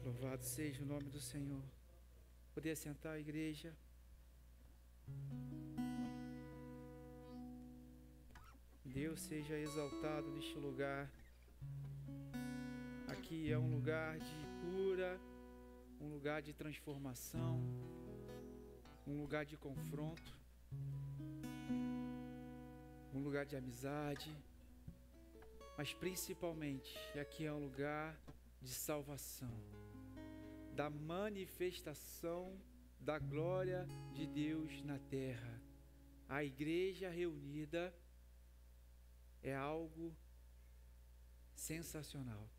Louvado seja o nome do Senhor. Poder sentar, igreja. Deus seja exaltado neste lugar. Aqui é um lugar de cura, um lugar de transformação, um lugar de confronto, um lugar de amizade, mas principalmente aqui é um lugar de salvação, da manifestação da glória de Deus na terra. A igreja reunida é algo sensacional.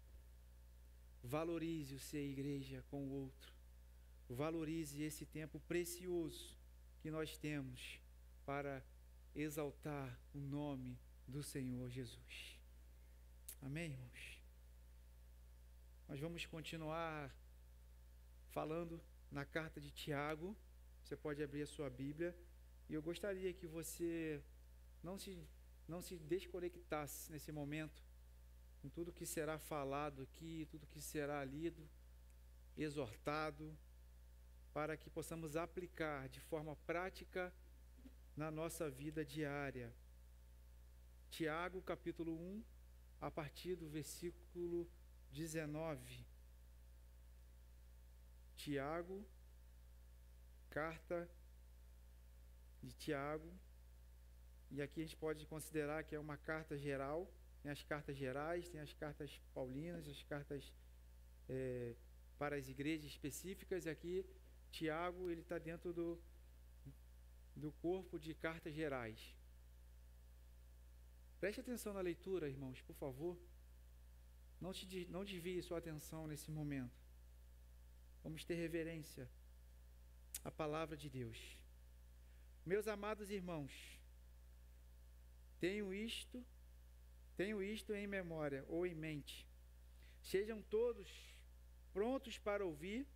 Valorize o ser igreja com o outro. Valorize esse tempo precioso que nós temos para exaltar o nome do Senhor Jesus. Amém, irmãos? Nós vamos continuar falando na carta de Tiago. Você pode abrir a sua Bíblia. E eu gostaria que você não se desconectasse nesse momento com tudo que será falado aqui, tudo que será lido, exortado, para que possamos aplicar de forma prática na nossa vida diária. Tiago, capítulo 1, a partir do versículo 19. Tiago, carta de Tiago, e aqui a gente pode considerar que é uma carta geral. Tem as cartas gerais, tem as cartas paulinas, as cartas para as igrejas específicas, e aqui Tiago ele está dentro do corpo de cartas gerais. Preste atenção na leitura, irmãos, por favor. Não desvie sua atenção nesse momento. Vamos ter reverência à palavra de Deus. Meus amados irmãos, tenho isto em memória ou em mente. Sejam todos prontos para ouvir,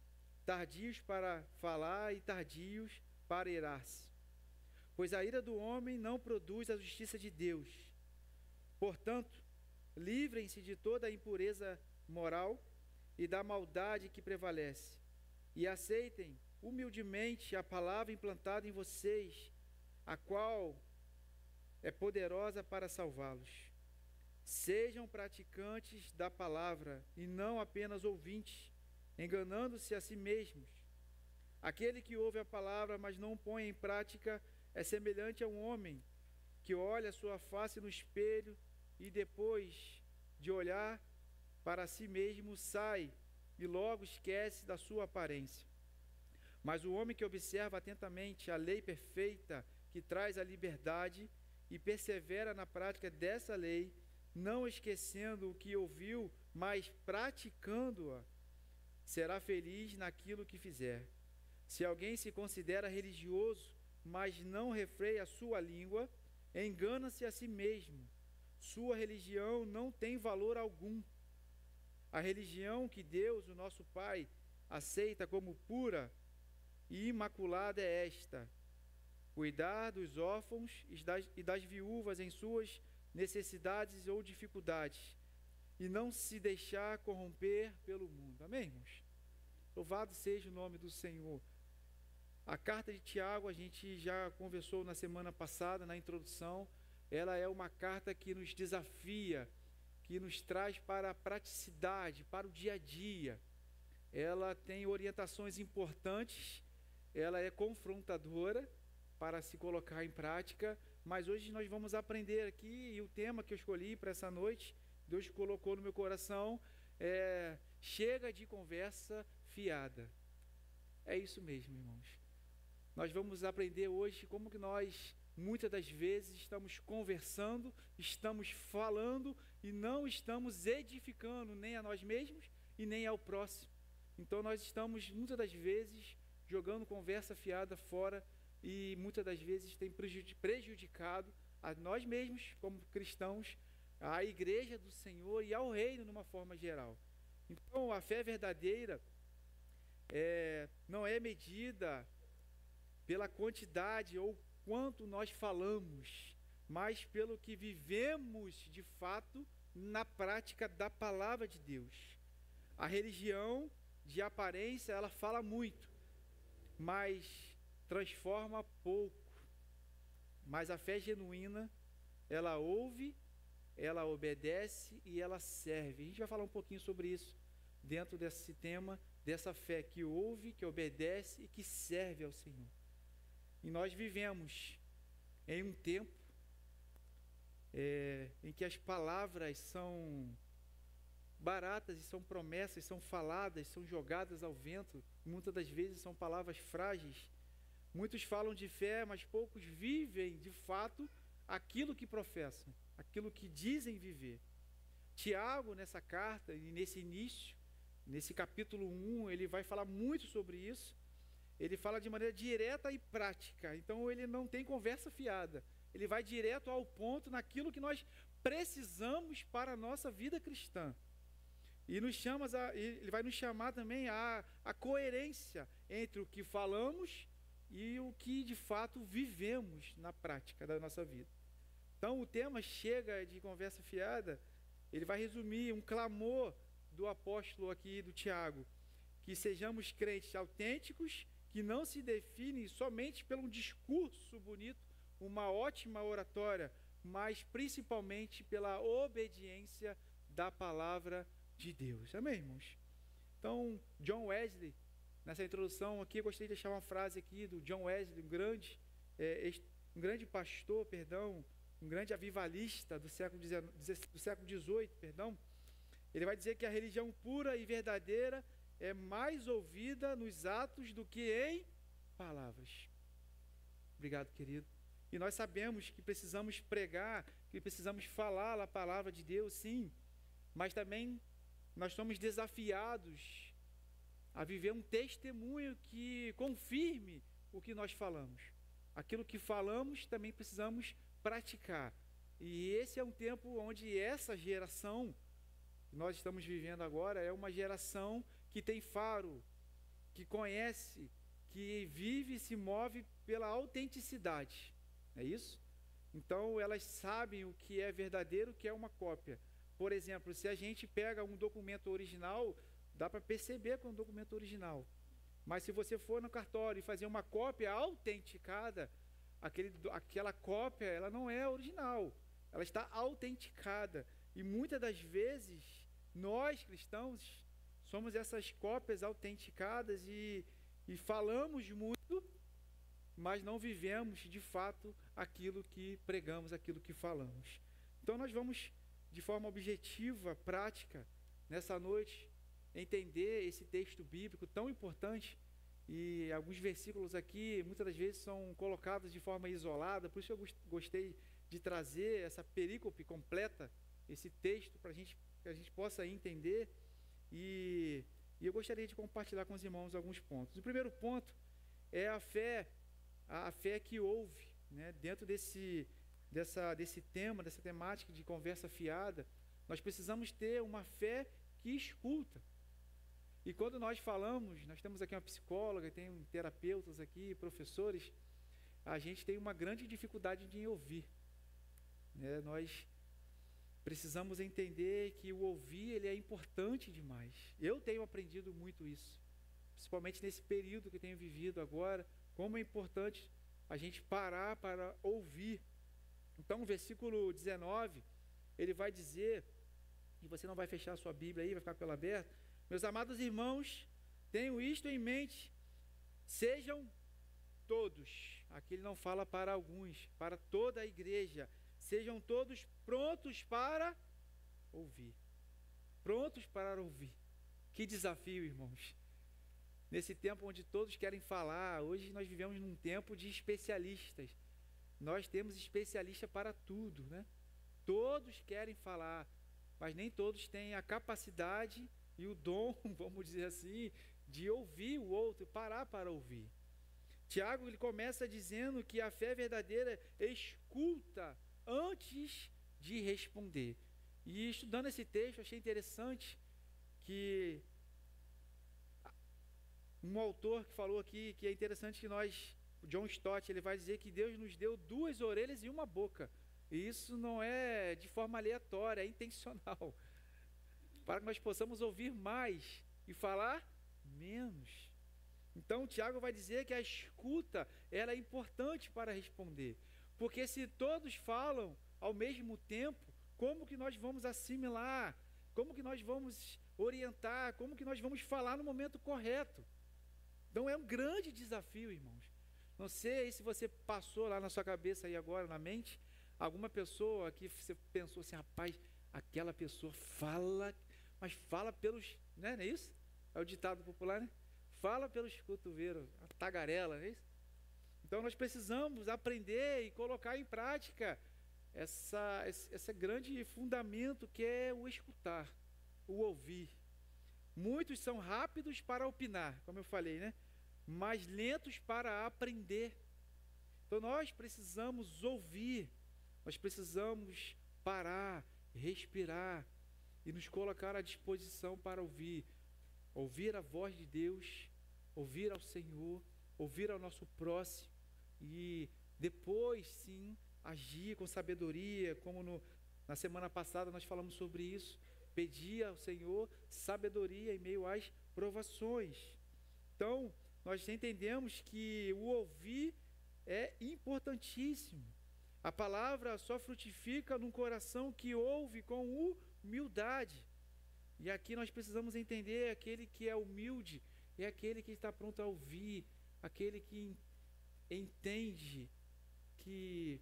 tardios para falar e tardios para irar-se. Pois a ira do homem não produz a justiça de Deus. Portanto, livrem-se de toda a impureza moral e da maldade que prevalece, e aceitem humildemente a palavra implantada em vocês, a qual é poderosa para salvá-los. Sejam praticantes da palavra e não apenas ouvintes, enganando-se a si mesmos. Aquele que ouve a palavra, mas não põe em prática, é semelhante a um homem que olha sua face no espelho e depois de olhar para si mesmo sai e logo esquece da sua aparência. Mas o homem que observa atentamente a lei perfeita que traz a liberdade e persevera na prática dessa lei, não esquecendo o que ouviu, mas praticando-a, será feliz naquilo que fizer. Se alguém se considera religioso, mas não refreia a sua língua, engana-se a si mesmo. Sua religião não tem valor algum. A religião que Deus, o nosso Pai, aceita como pura e imaculada é esta: cuidar dos órfãos e das viúvas em suas necessidades ou dificuldades, e não se deixar corromper pelo mundo. Amém, irmãos? Louvado seja o nome do Senhor. A carta de Tiago, a gente já conversou na semana passada, na introdução. Ela é uma carta que nos desafia, que nos traz para a praticidade, para o dia a dia. Ela tem orientações importantes, ela é confrontadora para se colocar em prática, mas hoje nós vamos aprender aqui, e o tema que eu escolhi para essa noite, Deus colocou no meu coração, chega de conversa fiada. É isso mesmo, irmãos. Nós vamos aprender hoje como que nós, muitas das vezes, estamos conversando, estamos falando e não estamos edificando nem a nós mesmos e nem ao próximo. Então nós estamos, muitas das vezes, jogando conversa fiada fora e muitas das vezes tem prejudicado a nós mesmos como cristãos, à igreja do Senhor e ao reino numa forma geral. Então a fé verdadeira não é medida pela quantidade ou quanto nós falamos, mas pelo que vivemos de fato na prática da palavra de Deus. A religião de aparência, ela fala muito, mas transforma pouco. Mas a fé genuína, ela ouve, ela obedece e ela serve. A gente vai falar um pouquinho sobre isso dentro desse tema, dessa fé que ouve, que obedece e que serve ao Senhor. E nós vivemos em um tempo em que as palavras são baratas e são promessas, são faladas, são jogadas ao vento. Muitas das vezes são palavras frágeis. Muitos falam de fé, mas poucos vivem de fato aquilo que professam, aquilo que dizem viver. Tiago, nessa carta e nesse início, nesse capítulo 1, ele vai falar muito sobre isso. Ele fala de maneira direta e prática, então ele não tem conversa fiada. Ele vai direto ao ponto naquilo que nós precisamos para a nossa vida cristã. E ele vai nos chamar também a coerência entre o que falamos e o que de fato vivemos na prática da nossa vida. Então o tema chega de conversa fiada, ele vai resumir um clamor do apóstolo aqui, do Tiago, que sejamos crentes autênticos, que não se definem somente pelo discurso bonito, uma ótima oratória, mas principalmente pela obediência da palavra de Deus. Amém, irmãos? Então, John Wesley, nessa introdução aqui, eu gostaria de deixar uma frase aqui do John Wesley, um grande pastor, um grande avivalista do século XVIII, ele vai dizer que a religião pura e verdadeira é mais ouvida nos atos do que em palavras. Obrigado, querido. E nós sabemos que precisamos pregar, que precisamos falar a palavra de Deus, sim, mas também nós somos desafiados a viver um testemunho que confirme o que nós falamos. Aquilo que falamos também precisamos praticar. E esse é um tempo onde essa geração que nós estamos vivendo agora é uma geração que tem faro, que conhece, que vive e se move pela autenticidade. É isso? Então elas sabem o que é verdadeiro, o que é uma cópia. Por exemplo, se a gente pega um documento original, dá para perceber que é um documento original. Mas se você for no cartório e fazer uma cópia autenticada, aquela cópia ela não é original, ela está autenticada. E muitas das vezes, nós cristãos somos essas cópias autenticadas e falamos muito, mas não vivemos de fato aquilo que pregamos, aquilo que falamos. Então nós vamos, de forma objetiva, prática, nessa noite, entender esse texto bíblico tão importante. E alguns versículos aqui, muitas das vezes, são colocados de forma isolada, por isso eu gostei de trazer essa perícope completa, esse texto, para que a gente possa entender. E eu gostaria de compartilhar com os irmãos alguns pontos. O primeiro ponto é a fé que ouve, né? Dentro desse tema, dessa temática de conversa fiada, nós precisamos ter uma fé que escuta. E quando nós falamos, nós temos aqui uma psicóloga, tem terapeutas aqui, professores, a gente tem uma grande dificuldade de ouvir, né? Nós precisamos entender que o ouvir ele é importante demais. Eu tenho aprendido muito isso, principalmente nesse período que tenho vivido agora, como é importante a gente parar para ouvir. Então, o versículo 19, ele vai dizer, e você não vai fechar a sua Bíblia aí, vai ficar com ela aberta: meus amados irmãos, tenham isto em mente, sejam todos, aqui ele não fala para alguns, para toda a igreja, sejam todos prontos para ouvir. Prontos para ouvir. Que desafio, irmãos. Nesse tempo onde todos querem falar, hoje nós vivemos num tempo de especialistas. Nós temos especialista para tudo, né? Todos querem falar, mas nem todos têm a capacidade e o dom, vamos dizer assim, de ouvir o outro, parar para ouvir. Tiago, ele começa dizendo que a fé verdadeira escuta antes de responder. E estudando esse texto, achei interessante que um autor que falou aqui, que é interessante que o John Stott, ele vai dizer que Deus nos deu 2 orelhas e 1 boca. E isso não é de forma aleatória, é intencional. Para que nós possamos ouvir mais e falar menos. Então, Tiago vai dizer que a escuta, ela é importante para responder. Porque se todos falam ao mesmo tempo, como que nós vamos assimilar? Como que nós vamos orientar? Como que nós vamos falar no momento correto? Então, é um grande desafio, irmãos. Não sei se você passou lá na sua cabeça aí agora, na mente, alguma pessoa que você pensou assim, rapaz, aquela pessoa fala, mas fala pelos, né, não é isso? É o ditado popular, né? Fala pelos cotovelos, a tagarela, não é isso? Então nós precisamos aprender e colocar em prática esse grande fundamento que é o escutar, o ouvir. Muitos são rápidos para opinar, como eu falei, né? Mas lentos para aprender. Então nós precisamos ouvir, nós precisamos parar, respirar e nos colocar à disposição para ouvir. Ouvir a voz de Deus, ouvir ao Senhor, ouvir ao nosso próximo e depois sim agir com sabedoria, como na semana passada nós falamos sobre isso. Pedir ao Senhor sabedoria em meio às provações. Então, nós entendemos que o ouvir é importantíssimo. A palavra só frutifica num coração que ouve com humildade. E aqui nós precisamos entender aquele que é humilde é aquele que está pronto a ouvir, aquele que entende que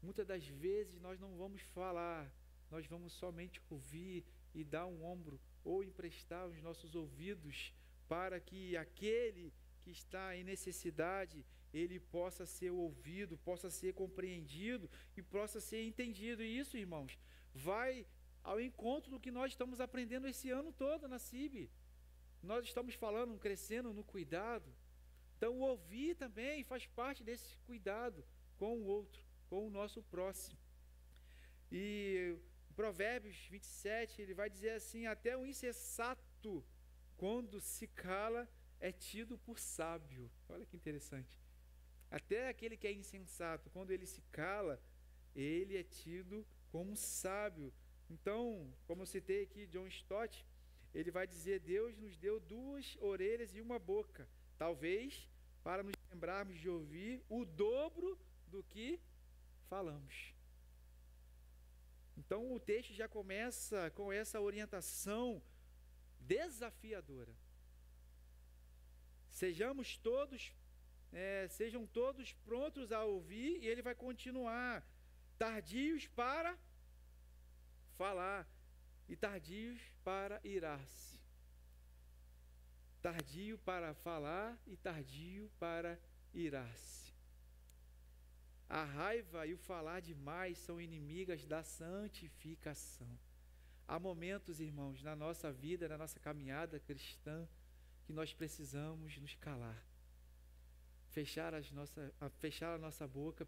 muitas das vezes nós não vamos falar, nós vamos somente ouvir e dar um ombro ou emprestar os nossos ouvidos para que aquele que está em necessidade, ele possa ser ouvido, possa ser compreendido e possa ser entendido. E isso, irmãos, vai ao encontro do que nós estamos aprendendo esse ano todo na CIB. Nós estamos falando, crescendo no cuidado. Então, o ouvir também faz parte desse cuidado com o outro, com o nosso próximo. E Provérbios 27, ele vai dizer assim: até o insensato, quando se cala, é tido por sábio. Olha que interessante. Até aquele que é insensato, quando ele se cala, ele é tido como sábio. Então, como eu citei aqui, John Stott, ele vai dizer: Deus nos deu 2 orelhas e 1 boca, talvez para nos lembrarmos de ouvir o dobro do que falamos. Então o texto já começa com essa orientação desafiadora. Sejam todos prontos a ouvir, e ele vai continuar: tardios para falar e tardios para irar-se. Tardio para falar e tardio para irar-se. A raiva e o falar demais são inimigas da santificação. Há momentos, irmãos, na nossa vida, na nossa caminhada cristã, que nós precisamos nos calar. Fechar a nossa boca,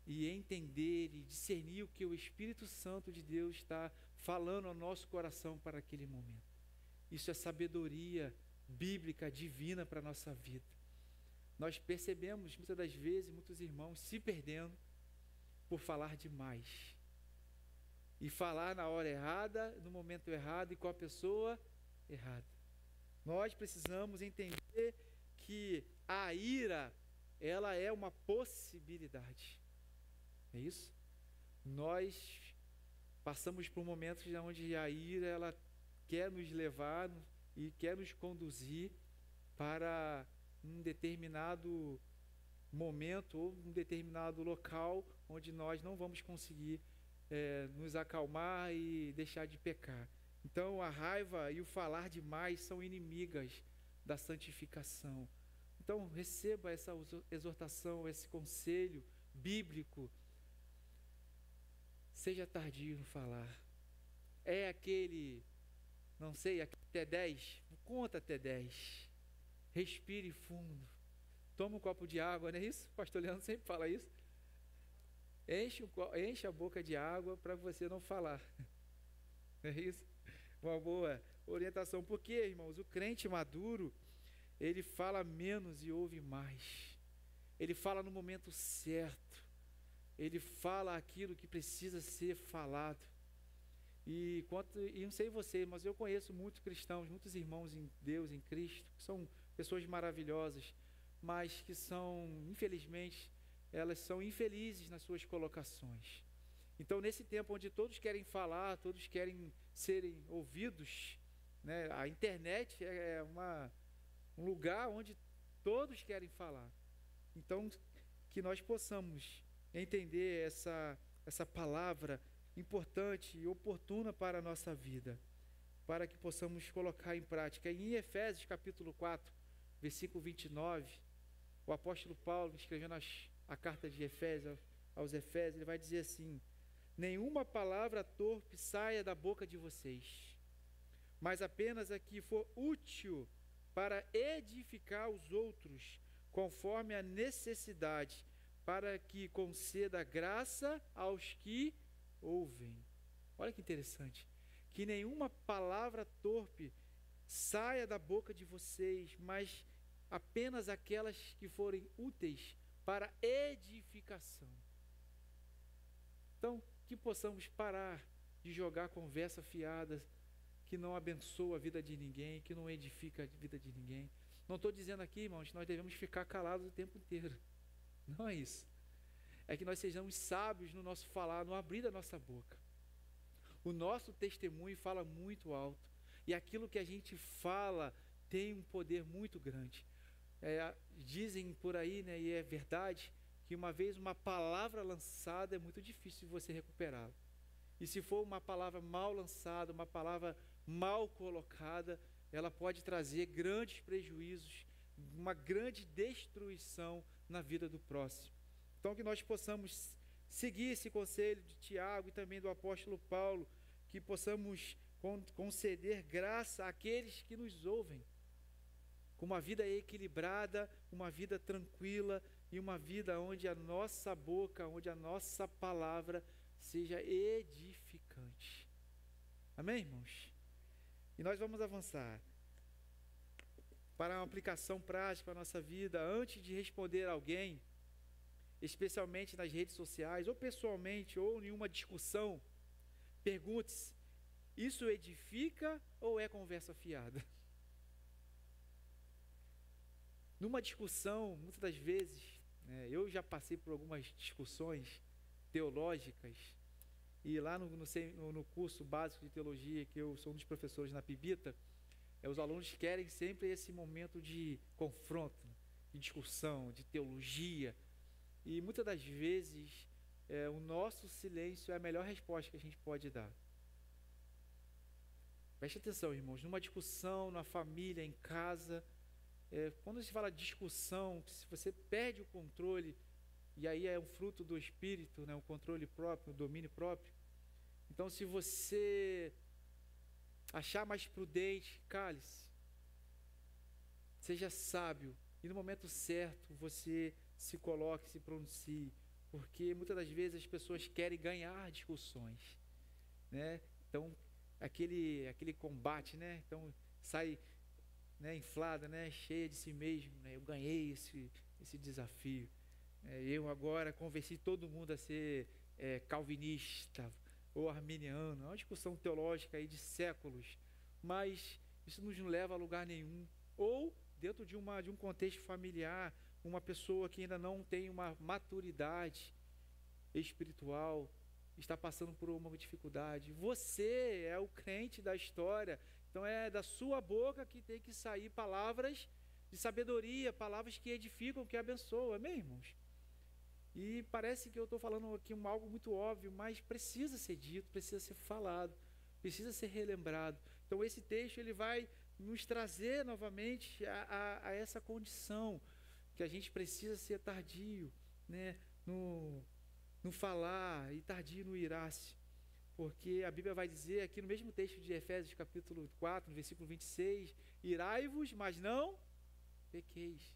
e entender e discernir o que o Espírito Santo de Deus está falando ao nosso coração para aquele momento. Isso é sabedoria bíblica, divina para a nossa vida. Nós percebemos muitas das vezes muitos irmãos se perdendo por falar demais. E falar na hora errada, no momento errado e com a pessoa errada. Nós precisamos entender que a ira, ela é uma possibilidade. É isso? Nós passamos por momentos onde a ira, ela quer nos levar e quer nos conduzir para um determinado momento ou um determinado local onde nós não vamos conseguir nos acalmar e deixar de pecar. Então a raiva e o falar demais são inimigas da santificação. Então receba essa exortação, esse conselho bíblico. Seja tardio no falar. É aquele, não sei, até 10, conta até 10. Respire fundo. Toma um copo de água, não é isso? O pastor Leandro sempre fala isso. Enche a boca de água para você não falar. Não é isso? Uma boa orientação. Porque, irmãos, o crente maduro, ele fala menos e ouve mais. Ele fala no momento certo. Ele fala aquilo que precisa ser falado. E não sei você, mas eu conheço muitos cristãos, muitos irmãos em Deus, em Cristo, que são pessoas maravilhosas, mas que são, infelizmente, elas são infelizes nas suas colocações. Então, nesse tempo onde todos querem falar, todos querem serem ouvidos, né, a internet é um lugar onde todos querem falar. Então, que nós possamos entender essa palavra importante e oportuna para a nossa vida, para que possamos colocar em prática. E em Efésios capítulo 4, versículo 29, o apóstolo Paulo, escrevendo a carta de Efésios aos Efésios, ele vai dizer assim: nenhuma palavra torpe saia da boca de vocês, mas apenas a que for útil para edificar os outros, conforme a necessidade, para que conceda graça aos que ouvem. Olha que interessante. Que nenhuma palavra torpe saia da boca de vocês, mas apenas aquelas que forem úteis para edificação. Então, que possamos parar de jogar conversa fiada, que não abençoa a vida de ninguém, que não edifica a vida de ninguém. Não estou dizendo aqui, irmãos, que nós devemos ficar calados o tempo inteiro. Não é isso. É que nós sejamos sábios no nosso falar, no abrir da nossa boca. O nosso testemunho fala muito alto. E aquilo que a gente fala tem um poder muito grande. Dizem por aí, né, e é verdade, que uma vez uma palavra lançada é muito difícil de você recuperá-la. E se for uma palavra mal lançada, uma palavra mal colocada, ela pode trazer grandes prejuízos, uma grande destruição na vida do próximo. Então, que nós possamos seguir esse conselho de Tiago e também do apóstolo Paulo, que possamos conceder graça àqueles que nos ouvem, com uma vida equilibrada, uma vida tranquila e uma vida onde a nossa boca, onde a nossa palavra seja edificante. Amém, irmãos? E nós vamos avançar para uma aplicação prática para a nossa vida. Antes de responder a alguém, especialmente nas redes sociais, ou pessoalmente, ou em uma discussão, pergunte-se: isso edifica ou é conversa fiada? Numa discussão, muitas das vezes, eu já passei por algumas discussões teológicas, e lá no curso básico de teologia, que eu sou um dos professores na Pibita, os alunos querem sempre esse momento de confronto, de discussão, de teologia, e muitas das vezes o nosso silêncio é a melhor resposta que a gente pode dar. Preste atenção, irmãos, numa discussão, na família, em casa, quando se fala discussão, se você perde o controle, e aí é um fruto do espírito, né, o controle próprio, o domínio próprio. Então, se você achar mais prudente, cale-se, seja sábio, e no momento certo você se coloque, se pronuncie, porque muitas das vezes as pessoas querem ganhar discussões, né? Então, aquele combate, né? Então, sai, né, inflada, né, cheia de si mesmo, né? Eu ganhei esse desafio. Eu agora convenci todo mundo a ser calvinista ou arminiano. É uma discussão teológica aí de séculos, mas isso não nos leva a lugar nenhum. Ou dentro de um contexto familiar, uma pessoa que ainda não tem uma maturidade espiritual, está passando por uma dificuldade. Você é o crente da história, então é da sua boca que tem que sair palavras de sabedoria, palavras que edificam, que abençoam. Amém, irmãos? E parece que eu estou falando aqui algo muito óbvio, mas precisa ser dito, precisa ser falado, precisa ser relembrado. Então esse texto ele vai nos trazer novamente a essa condição, que a gente precisa ser tardio, né, no falar e tardio no irar-se. Porque a Bíblia vai dizer aqui no mesmo texto de Efésios capítulo 4, no versículo 26, irai-vos, mas não pequeis.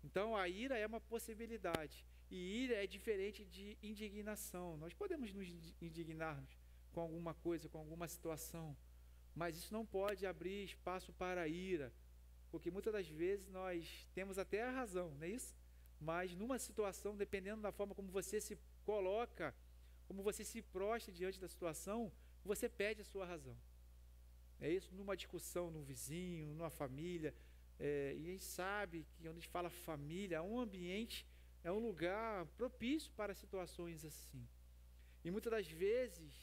Então a ira é uma possibilidade. E ira é diferente de indignação. Nós podemos nos indignarmos com alguma coisa, com alguma situação, mas isso não pode abrir espaço para a ira, porque muitas das vezes nós temos até a razão, não é isso? Mas numa situação, dependendo da forma como você se coloca, como você se prostra diante da situação, você perde a sua razão. É isso, numa discussão, num vizinho, numa família, e a gente sabe que quando a gente fala família, um ambiente é um lugar propício para situações assim. E muitas das vezes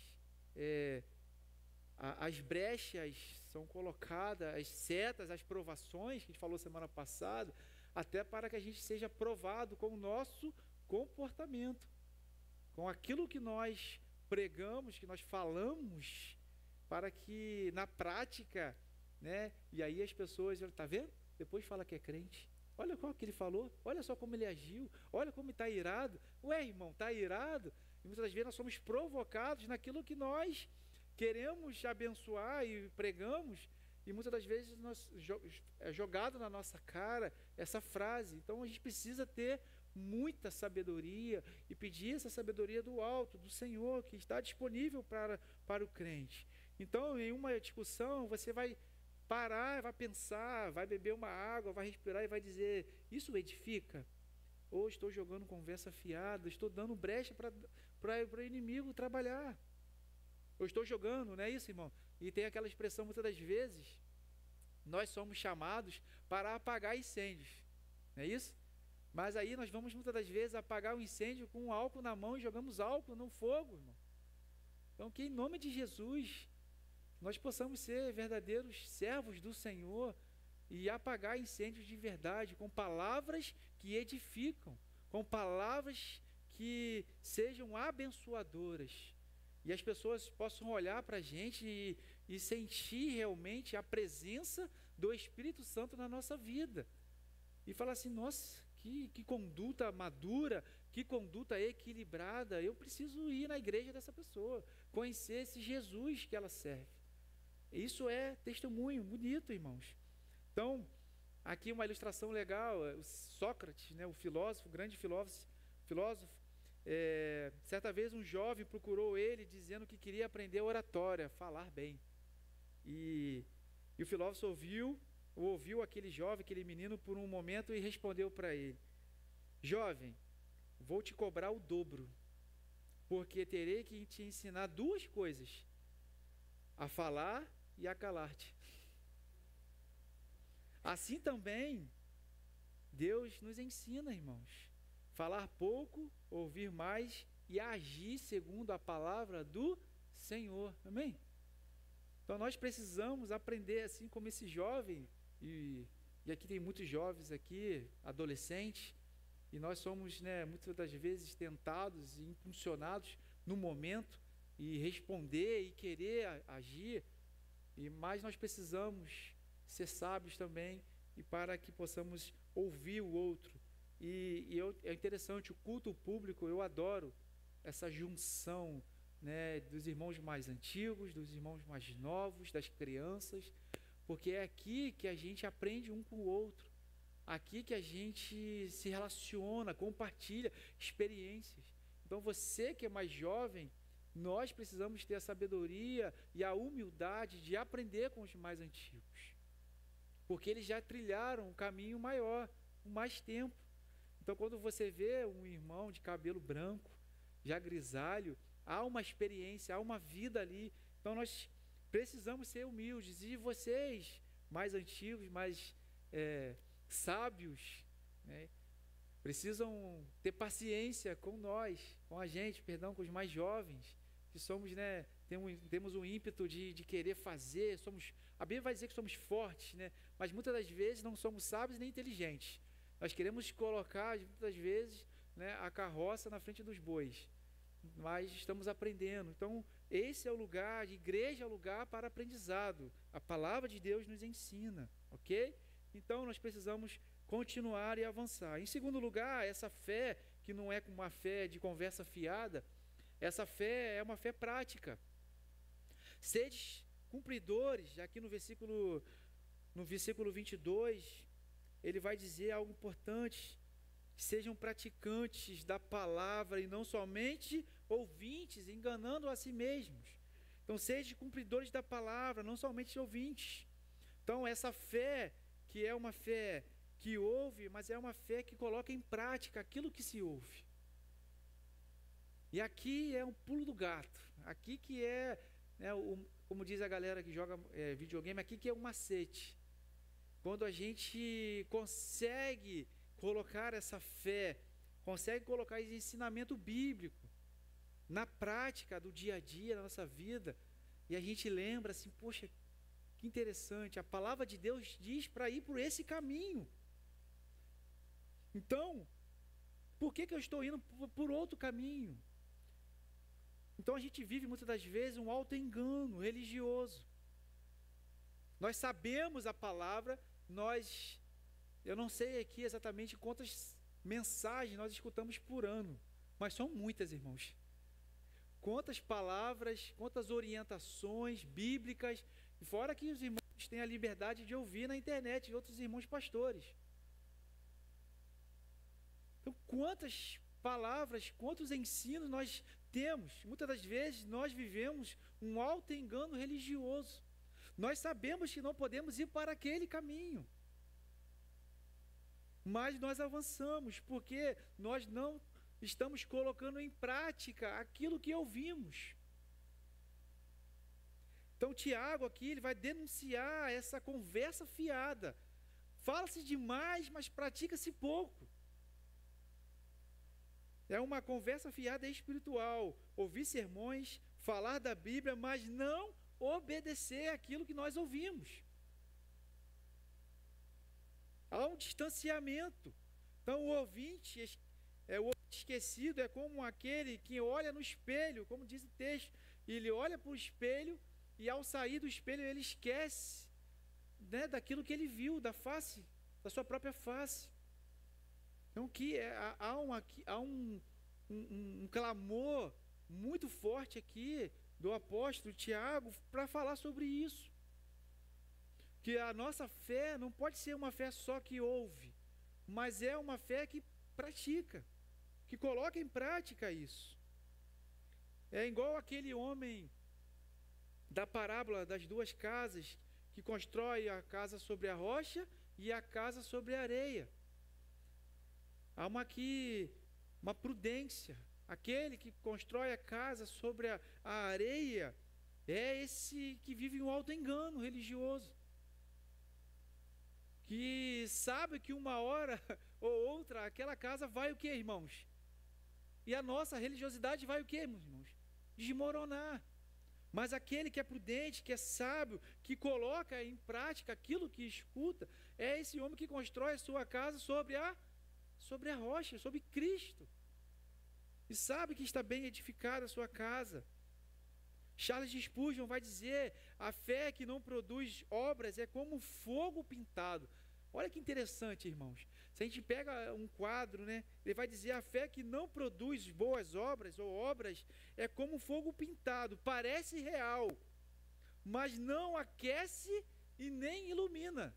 as brechas são colocadas, as setas, as provações, que a gente falou semana passada, até para que a gente seja provado com o nosso comportamento, com aquilo que nós pregamos, que nós falamos, para que na prática, né? E aí as pessoas, tá vendo? Depois fala que é crente. Olha qual que ele falou, olha só como ele agiu, olha como está irado. Ué, irmão, está irado? E muitas vezes nós somos provocados naquilo que nós queremos abençoar e pregamos, e muitas das vezes é jogado na nossa cara essa frase. Então a gente precisa ter muita sabedoria e pedir essa sabedoria do alto, do Senhor, que está disponível para o crente. Então, em uma discussão, você vai parar, vai pensar, vai beber uma água, vai respirar e vai dizer: isso edifica? Ou estou jogando conversa fiada, estou dando brecha para o inimigo trabalhar? Eu estou jogando, não é isso, irmão? E tem aquela expressão, muitas das vezes, nós somos chamados para apagar incêndios, não é isso? Mas aí nós vamos muitas das vezes apagar o incêndio com álcool na mão e jogamos álcool no fogo, irmão. Então, que em nome de Jesus, nós possamos ser verdadeiros servos do Senhor e apagar incêndios de verdade, com palavras que edificam, com palavras que sejam abençoadoras. E as pessoas possam olhar para a gente e sentir realmente a presença do Espírito Santo na nossa vida. E falar assim: nossa, que conduta madura, que conduta equilibrada. Eu preciso ir na igreja dessa pessoa, conhecer esse Jesus que ela serve. Isso é testemunho bonito, irmãos. Então, aqui uma ilustração legal, o Sócrates, né, o filósofo, o grande filósofo, certa vez um jovem procurou ele dizendo que queria aprender oratória, falar bem. E o filósofo ouviu aquele jovem, aquele menino por um momento e respondeu para ele: jovem, vou te cobrar o dobro, porque terei que te ensinar duas coisas: a falar e a calar-te. Assim também Deus nos ensina, irmãos, falar pouco, ouvir mais e agir segundo a palavra do Senhor. Amém? Então nós precisamos aprender, assim como esse jovem, e aqui tem muitos jovens aqui, adolescentes, e nós somos, né, muitas das vezes tentados e impulsionados no momento e responder e querer agir, mas nós precisamos ser sábios também, e para que possamos ouvir o outro. É interessante, o culto público, eu adoro essa junção, né, dos irmãos mais antigos, dos irmãos mais novos, das crianças, porque é aqui que a gente aprende um com o outro, aqui que a gente se relaciona, compartilha experiências. Então você que é mais jovem, nós precisamos ter a sabedoria e a humildade de aprender com os mais antigos, porque eles já trilharam um caminho maior, com mais tempo. Então quando você vê um irmão de cabelo branco, já grisalho, há uma experiência, há uma vida ali. Então nós precisamos ser humildes, e vocês mais antigos, mais sábios, né, precisam ter paciência com nós, com a gente, perdão, com os mais jovens, que somos, né, temos um ímpeto de querer fazer, a Bíblia vai dizer que somos fortes, né, mas muitas das vezes não somos sábios nem inteligentes. Nós queremos colocar, muitas vezes, né, a carroça na frente dos bois, mas estamos aprendendo. Então esse é o lugar, a igreja é o lugar para aprendizado, a palavra de Deus nos ensina, ok? Então nós precisamos continuar e avançar. Em segundo lugar, essa fé, que não é uma fé de conversa fiada, essa fé é uma fé prática. Sedes cumpridores, aqui no versículo 22, ele vai dizer algo importante: que sejam praticantes da palavra e não somente ouvintes, enganando a si mesmos. Então sejam cumpridores da palavra, não somente ouvintes. Então essa fé, que é uma fé que ouve, mas é uma fé que coloca em prática aquilo que se ouve. E aqui é um pulo do gato, aqui que é né, como diz a galera que joga videogame aqui, que é um macete. Quando a gente consegue colocar essa fé, consegue colocar esse ensinamento bíblico na prática do dia a dia, na nossa vida, e a gente lembra assim, poxa, que interessante, a palavra de Deus diz para ir por esse caminho. Então, por que eu estou indo por outro caminho? Então a gente vive muitas das vezes um auto-engano religioso. Nós sabemos a palavra, eu não sei aqui exatamente quantas mensagens nós escutamos por ano, mas são muitas, irmãos. Quantas palavras, quantas orientações bíblicas, e fora que os irmãos têm a liberdade de ouvir na internet de outros irmãos pastores. Então, quantas palavras, quantos ensinos nós temos? Muitas das vezes nós vivemos um auto-engano religioso. Nós sabemos que não podemos ir para aquele caminho, mas nós avançamos, porque nós não estamos colocando em prática aquilo que ouvimos. Então Tiago aqui, ele vai denunciar essa conversa fiada. Fala-se demais, mas pratica-se pouco. É uma conversa fiada espiritual, ouvir sermões, falar da Bíblia, mas não obedecer aquilo que nós ouvimos. Há um distanciamento. Então o ouvinte esquecido é como aquele que olha no espelho, como diz o texto, ele olha para o espelho e ao sair do espelho ele esquece, né, daquilo que ele viu, da sua própria face. Então há um clamor muito forte aqui do apóstolo Tiago para falar sobre isso. Que a nossa fé não pode ser uma fé só que ouve, mas é uma fé que pratica, que coloca em prática isso. É igual aquele homem da parábola das duas casas, que constrói a casa sobre a rocha e a casa sobre a areia. Há uma prudência. Aquele que constrói a casa sobre a areia é esse que vive um auto-engano religioso, que sabe que uma hora ou outra aquela casa vai o quê, irmãos? E a nossa religiosidade vai o quê, irmãos? Desmoronar. Mas aquele que é prudente, que é sábio, que coloca em prática aquilo que escuta, é esse homem que constrói a sua casa sobre a rocha, sobre Cristo. E sabe que está bem edificada a sua casa. Charles Spurgeon vai dizer: a fé que não produz obras é como fogo pintado. Olha que interessante, irmãos. Se a gente pega um quadro, né, ele vai dizer: a fé que não produz boas obras ou obras é como fogo pintado, parece real, mas não aquece e nem ilumina.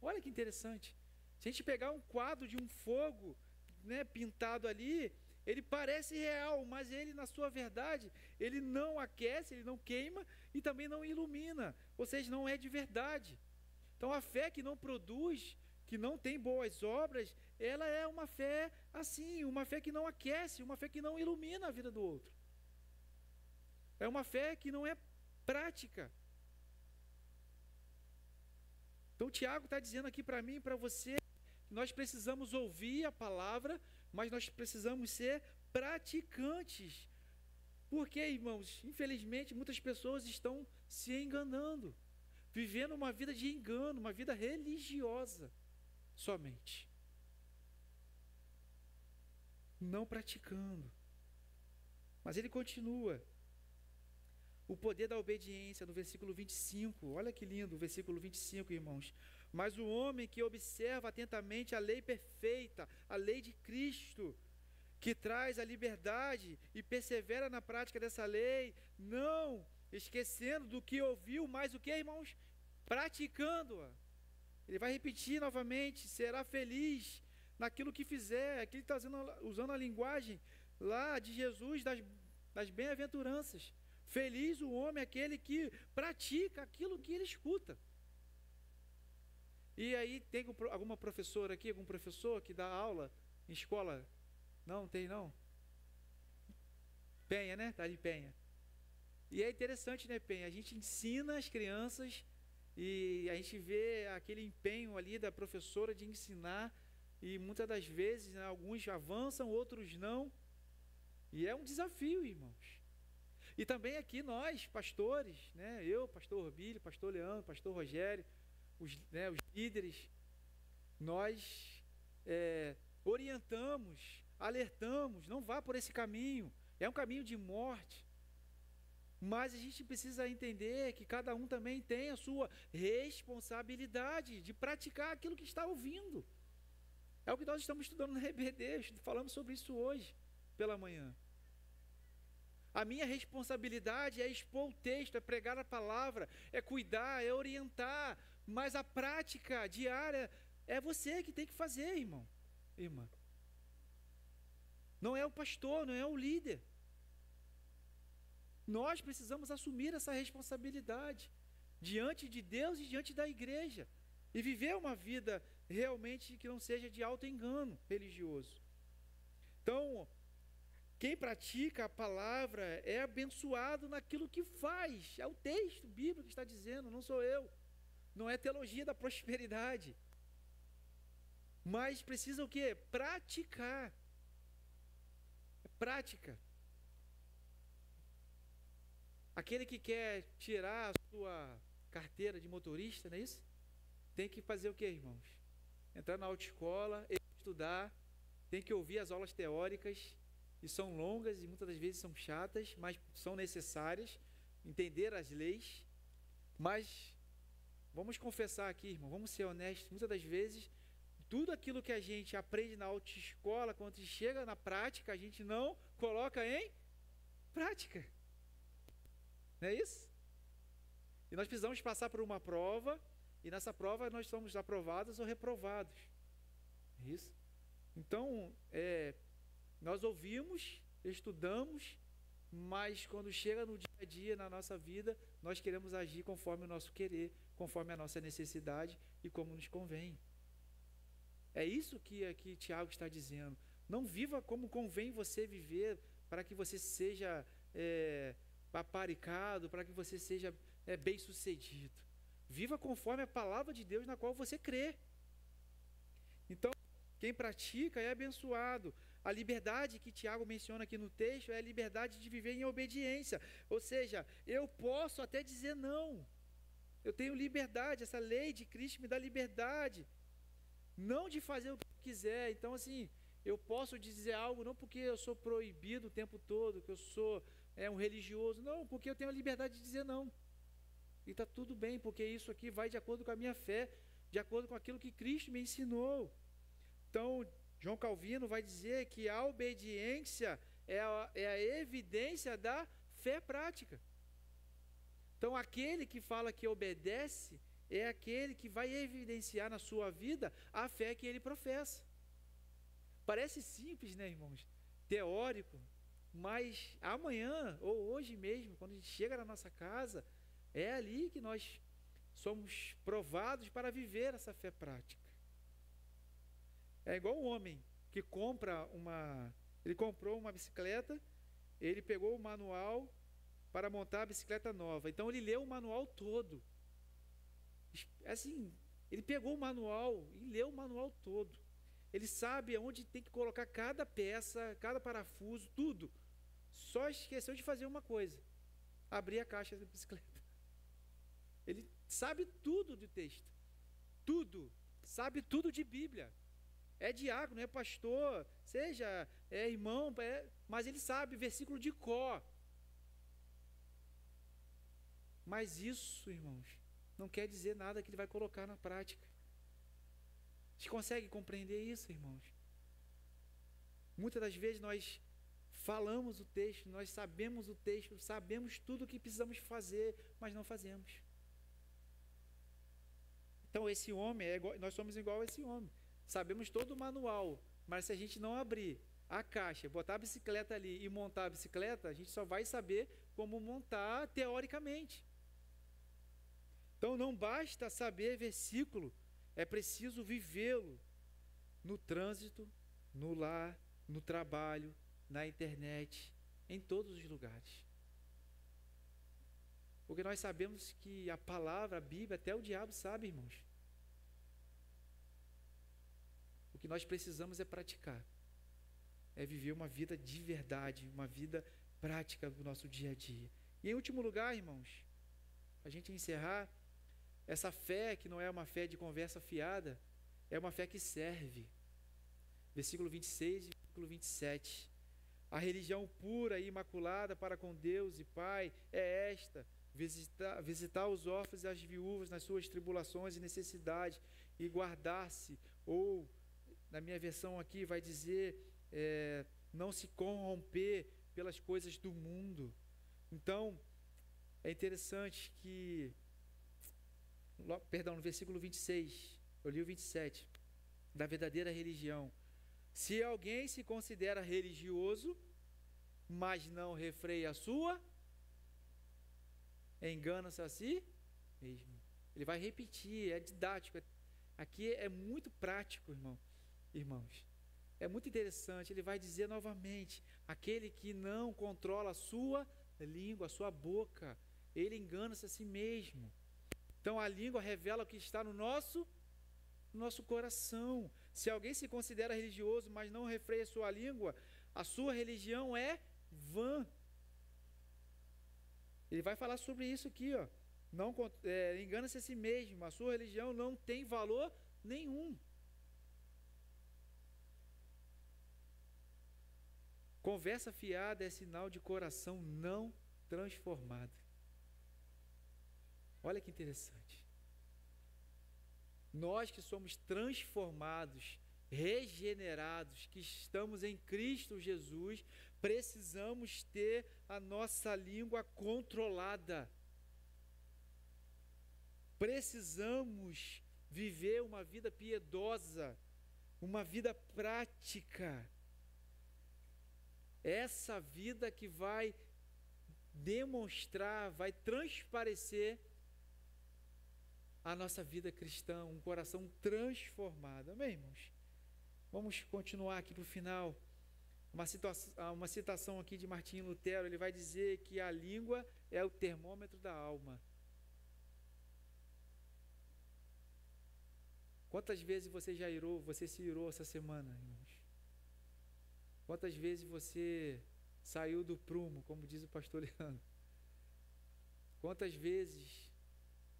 Olha que interessante. Se a gente pegar um quadro de um fogo, né, pintado ali, ele parece real, mas ele, na sua verdade, ele não aquece, ele não queima e também não ilumina, ou seja, não é de verdade. Então a fé que não produz, que não tem boas obras, ela é uma fé assim, uma fé que não aquece, uma fé que não ilumina a vida do outro. É uma fé que não é prática. Então Tiago está dizendo aqui para mim e para você, nós precisamos ouvir a palavra, mas nós precisamos ser praticantes. Porque, irmãos, infelizmente, muitas pessoas estão se enganando, vivendo uma vida de engano, uma vida religiosa somente, não praticando. Mas ele continua. O poder da obediência, no versículo 25, olha que lindo o versículo 25, irmãos. Mas o homem que observa atentamente a lei perfeita, a lei de Cristo, que traz a liberdade e persevera na prática dessa lei, não esquecendo do que ouviu, mas o que, irmãos? Praticando-a. Ele vai repetir novamente: será feliz naquilo que fizer. Aqui ele está usando a linguagem lá de Jesus, das bem-aventuranças. Feliz o homem, aquele que pratica aquilo que ele escuta. E aí tem alguma professora aqui, algum professor que dá aula em escola? Não, tem não? Penha, né? Está ali Penha. E é interessante, né, Pen? A gente ensina as crianças e a gente vê aquele empenho ali da professora de ensinar, e muitas das vezes, né, alguns avançam, outros não. E é um desafio, irmãos. E também aqui nós, pastores, né, eu, pastor Robílio, pastor Leandro, pastor Rogério, os líderes, nós orientamos, alertamos, não vá por esse caminho, é um caminho de morte. Mas a gente precisa entender que cada um também tem a sua responsabilidade de praticar aquilo que está ouvindo. É o que nós estamos estudando na EBD, falamos sobre isso hoje, pela manhã. A minha responsabilidade é expor o texto, é pregar a palavra, é cuidar, é orientar, mas a prática diária é você que tem que fazer, irmão, irmã. Não é o pastor, não é o líder. Nós precisamos assumir essa responsabilidade diante de Deus e diante da igreja e viver uma vida realmente que não seja de auto-engano religioso. Então, quem pratica a palavra é abençoado naquilo que faz. É o texto bíblico que está dizendo, não sou eu. Não é teologia da prosperidade. Mas precisa o quê? Praticar. É prática. Aquele que quer tirar a sua carteira de motorista, não é isso? Tem que fazer o quê, irmãos? Entrar na autoescola, estudar, tem que ouvir as aulas teóricas, e são longas e muitas das vezes são chatas, mas são necessárias, entender as leis. Mas vamos confessar aqui, irmão, vamos ser honestos, muitas das vezes, tudo aquilo que a gente aprende na autoescola, quando chega na prática, a gente não coloca em prática. Não é isso? E nós precisamos passar por uma prova, e nessa prova nós somos aprovados ou reprovados. É isso? Então, nós ouvimos, estudamos, mas quando chega no dia a dia, na nossa vida, nós queremos agir conforme o nosso querer, conforme a nossa necessidade e como nos convém. É isso que aqui Tiago está dizendo. Não viva como convém você viver, para que você seja paparicado, para que você seja bem-sucedido. Viva conforme a palavra de Deus na qual você crê. Então, quem pratica é abençoado. A liberdade que Tiago menciona aqui no texto é a liberdade de viver em obediência. Ou seja, eu posso até dizer não. Eu tenho liberdade, essa lei de Cristo me dá liberdade. Não de fazer o que eu quiser. Então, assim, eu posso dizer algo não porque eu sou proibido o tempo todo, que eu sou um religioso. Não, porque eu tenho a liberdade de dizer não. E está tudo bem, porque isso aqui vai de acordo com a minha fé, de acordo com aquilo que Cristo me ensinou. Então, João Calvino vai dizer que a obediência é a evidência da fé prática. Então, aquele que fala que obedece é aquele que vai evidenciar na sua vida a fé que ele professa. Parece simples, né, irmãos? Teórico, mas amanhã ou hoje mesmo, quando a gente chega na nossa casa, é ali que nós somos provados para viver essa fé prática. É igual um homem que ele comprou uma bicicleta, ele pegou o manual para montar a bicicleta nova. Então ele leu o manual todo. Assim, ele pegou o manual e leu o manual todo. Ele sabe onde tem que colocar cada peça, cada parafuso, tudo. Só esqueceu de fazer uma coisa: abrir a caixa da bicicleta. Ele sabe tudo do texto. Tudo. Sabe tudo de Bíblia. É diácono, é pastor, seja irmão, mas ele sabe versículo de cor. Mas isso, irmãos, não quer dizer nada que ele vai colocar na prática. Vocês conseguem compreender isso, irmãos? Muitas das vezes nós falamos o texto, nós sabemos o texto, sabemos tudo o que precisamos fazer, mas não fazemos. Então esse homem, nós somos igual a esse homem. Sabemos todo o manual, mas se a gente não abrir a caixa, botar a bicicleta ali e montar a bicicleta, a gente só vai saber como montar teoricamente. Então não basta saber versículo, é preciso vivê-lo no trânsito, no lar, no trabalho, na internet, em todos os lugares. Porque nós sabemos que a palavra, a Bíblia, até o diabo sabe, irmãos. O que nós precisamos é praticar. É viver uma vida de verdade, uma vida prática do nosso dia a dia. E em último lugar, irmãos, a gente encerrar, essa fé que não é uma fé de conversa fiada, é uma fé que serve. Versículo 26 e versículo 27. A religião pura e imaculada para com Deus e Pai é esta: visitar os órfãos e as viúvas nas suas tribulações e necessidades, e guardar-se, ou, na minha versão aqui, vai dizer, não se corromper pelas coisas do mundo. Então, é interessante que, no versículo 26, eu li o 27, da verdadeira religião. Se alguém se considera religioso, mas não refreia a sua, engana-se a si mesmo. Ele vai repetir, é didático. Aqui é muito prático, irmãos. É muito interessante. Ele vai dizer novamente: aquele que não controla a sua língua, a sua boca, ele engana-se a si mesmo. Então a língua revela o que está no nosso coração. Se alguém se considera religioso, mas não refreia a sua língua, a sua religião é vã. Ele vai falar sobre isso aqui, ó. Engana-se a si mesmo, a sua religião não tem valor nenhum. Conversa fiada é sinal de coração não transformado. Olha que interessante. Nós que somos transformados, regenerados, que estamos em Cristo Jesus, precisamos ter a nossa língua controlada. Precisamos viver uma vida piedosa, uma vida prática. Essa vida que vai demonstrar, vai transparecer a nossa vida cristã, um coração transformado. Amém, irmãos? Vamos continuar aqui para o final. Uma citação aqui de Martinho Lutero, ele vai dizer que a língua é o termômetro da alma. Quantas vezes você se irou essa semana, irmãos? Quantas vezes você saiu do prumo, como diz o pastor Leandro? Quantas vezes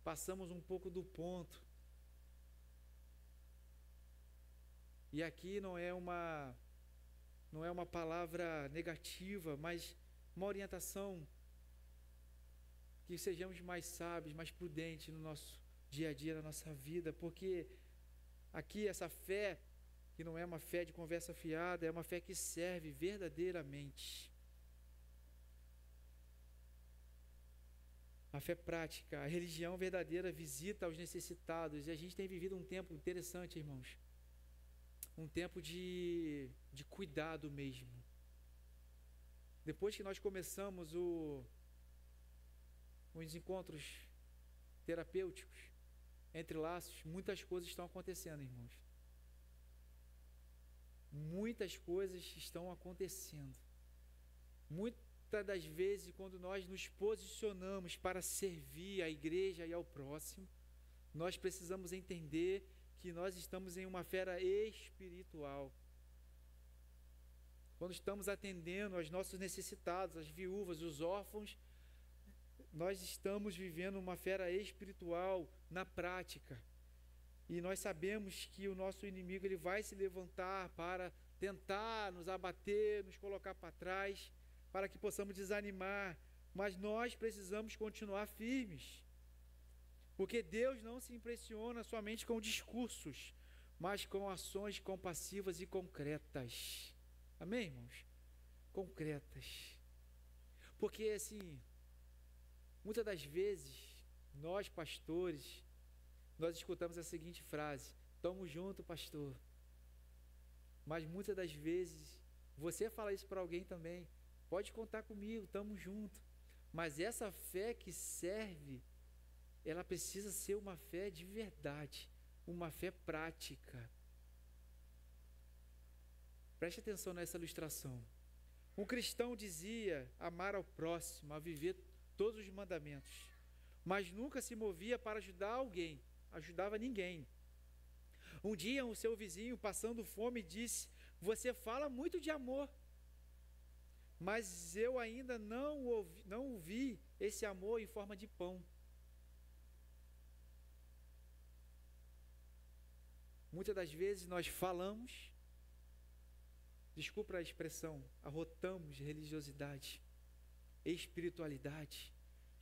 passamos um pouco do ponto? E aqui não é uma palavra negativa, mas uma orientação que sejamos mais sábios, mais prudentes no nosso dia a dia, na nossa vida, porque aqui essa fé, que não é uma fé de conversa fiada, é uma fé que serve verdadeiramente. A fé prática, a religião verdadeira visita os necessitados, e a gente tem vivido um tempo interessante, irmãos, um tempo de cuidado mesmo. Depois que nós começamos os encontros terapêuticos, entre laços, muitas coisas estão acontecendo, irmãos. Muitas coisas estão acontecendo. Muitas das vezes, quando nós nos posicionamos para servir à igreja e ao próximo, nós precisamos entender que nós estamos em uma esfera espiritual. Quando estamos atendendo aos nossos necessitados, as viúvas, os órfãos, nós estamos vivendo uma esfera espiritual na prática. E nós sabemos que o nosso inimigo ele vai se levantar para tentar nos abater, nos colocar para trás, para que possamos desanimar. Mas nós precisamos continuar firmes. Porque Deus não se impressiona somente com discursos, mas com ações compassivas e concretas. Amém, irmãos? Concretas. Porque, assim, muitas das vezes, nós pastores, nós escutamos a seguinte frase: "Tamo junto, pastor". Mas muitas das vezes, você fala isso para alguém também: "Pode contar comigo, tamo junto". Mas essa fé que serve, ela precisa ser uma fé de verdade, uma fé prática. Preste atenção nessa ilustração. Um cristão dizia amar ao próximo, a viver todos os mandamentos. mas nunca se movia para ajudava ninguém. Um dia o seu vizinho, passando fome, disse: "Você fala muito de amor, mas eu ainda não ouvi esse amor em forma de pão." Muitas das vezes nós falamos, desculpa a expressão, arrotamos religiosidade, espiritualidade,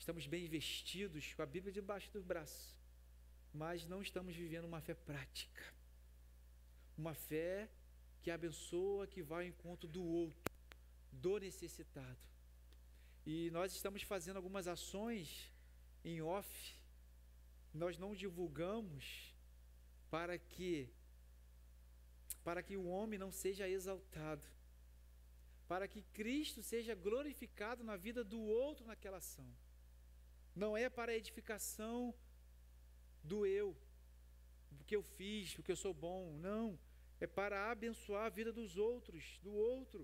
estamos bem vestidos com a Bíblia debaixo do braço, mas não estamos vivendo uma fé prática, uma fé que abençoa, que vai ao encontro do outro, do necessitado. E nós estamos fazendo algumas ações em off, nós não divulgamos para que o homem não seja exaltado, para que Cristo seja glorificado na vida do outro naquela ação. Não é para a edificação do eu, do que eu fiz, do que eu sou bom, não. É para abençoar a vida dos outros, do outro.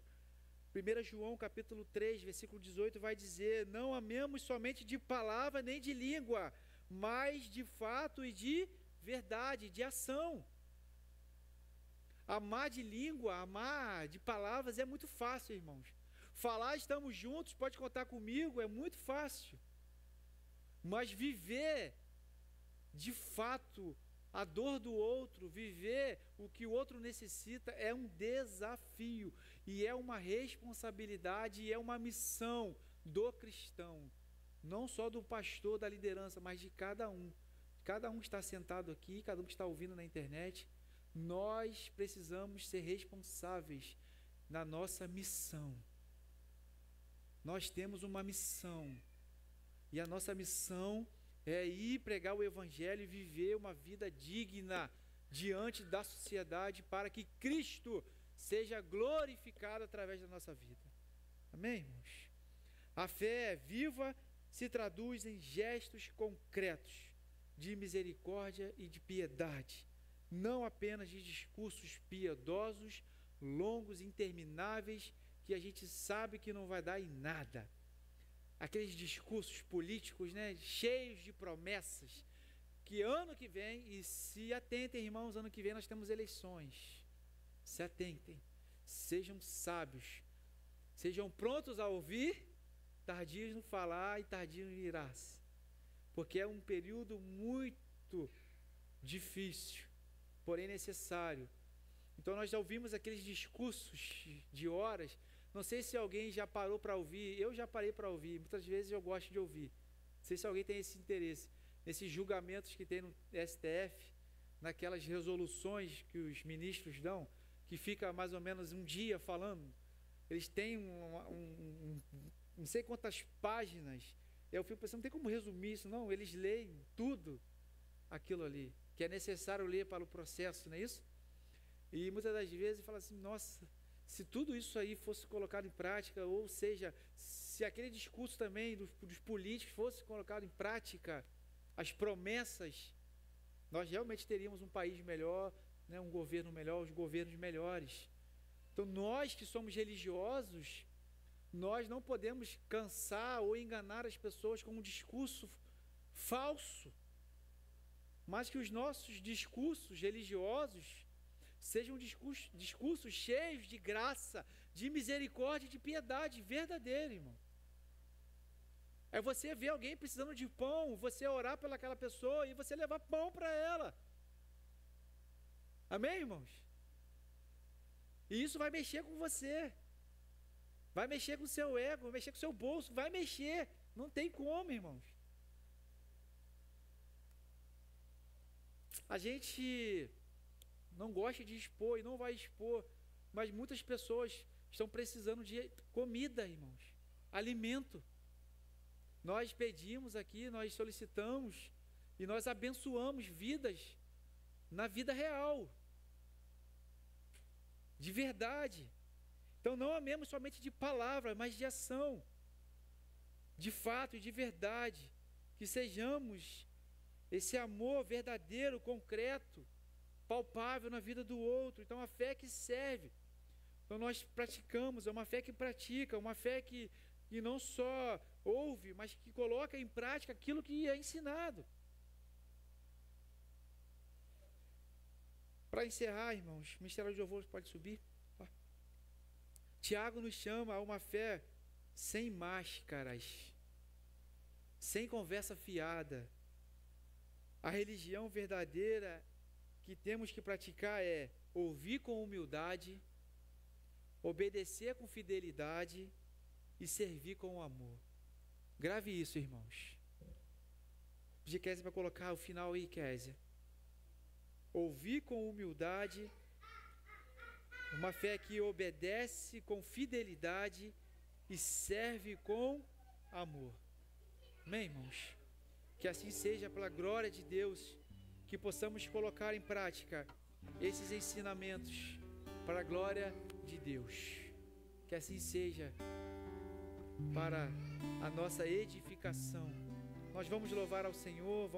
1 João capítulo 3, versículo 18 vai dizer: "Não amemos somente de palavra nem de língua, mas de fato e de verdade, de ação." Amar de língua, amar de palavras é muito fácil, irmãos. Falar "estamos juntos, pode contar comigo" é muito fácil. Mas viver de fato a dor do outro, viver o que o outro necessita é um desafio e é uma responsabilidade e é uma missão do cristão, não só do pastor, da liderança, mas de cada um. Cada um que está sentado aqui, cada um que está ouvindo na internet, nós precisamos ser responsáveis na nossa missão. Nós temos uma missão, e a nossa missão é ir pregar o Evangelho e viver uma vida digna diante da sociedade para que Cristo seja glorificado através da nossa vida. Amém, irmãos? A fé viva se traduz em gestos concretos de misericórdia e de piedade, não apenas de discursos piedosos, longos, intermináveis, que a gente sabe que não vai dar em nada. Aqueles discursos políticos, né, cheios de promessas, que ano que vem, e se atentem, irmãos, ano que vem nós temos eleições, se atentem, sejam sábios, sejam prontos a ouvir, tardios no falar e tardios no irar-se, porque é um período muito difícil, porém necessário. Então nós já ouvimos aqueles discursos de horas. Não sei se alguém já parou para ouvir. Eu já parei para ouvir, muitas vezes eu gosto de ouvir. Não sei se alguém tem esse interesse, nesses julgamentos que tem no STF, naquelas resoluções que os ministros dão, que fica mais ou menos um dia falando. Eles têm não sei quantas páginas. Eu fico pensando, não tem como resumir isso, não. Eles leem tudo aquilo ali, que é necessário ler para o processo, não é isso? E muitas das vezes fala assim: nossa, se tudo isso aí fosse colocado em prática, ou seja, se aquele discurso também dos políticos fosse colocado em prática, as promessas, nós realmente teríamos um país melhor, né, um governo melhor, os governos melhores. Então nós que somos religiosos, nós não podemos cansar ou enganar as pessoas com um discurso falso, mas que os nossos discursos religiosos sejam discursos cheios de graça, de misericórdia, de piedade verdadeira, irmão. É você ver alguém precisando de pão, você orar pelaquela pessoa e você levar pão para ela. Amém, irmãos? E isso vai mexer com você, vai mexer com o seu ego, vai mexer com o seu bolso, vai mexer, não tem como, irmãos. A gente não gosta de expor e não vai expor, mas muitas pessoas estão precisando de comida, irmãos, alimento. Nós pedimos aqui, nós solicitamos e nós abençoamos vidas na vida real, de verdade. Então não amemos somente de palavra, mas de ação, de fato e de verdade, que sejamos esse amor verdadeiro, concreto, palpável na vida do outro. Então a fé que serve, então nós praticamos, é uma fé que pratica, uma fé que não só ouve, mas que coloca em prática aquilo que é ensinado. Para encerrar, irmãos, o Ministério de Louvor pode subir. Tiago nos chama a uma fé sem máscaras, sem conversa fiada. A religião verdadeira que temos que praticar é ouvir com humildade, obedecer com fidelidade e servir com amor. Grave isso, irmãos. Pedir Kézia para colocar o final aí, Kézia. Ouvir com humildade, uma fé que obedece com fidelidade e serve com amor. Amém, irmãos? Que assim seja, pela glória de Deus, que possamos colocar em prática esses ensinamentos para a glória de Deus. Que assim seja, para a nossa edificação. Nós vamos louvar ao Senhor.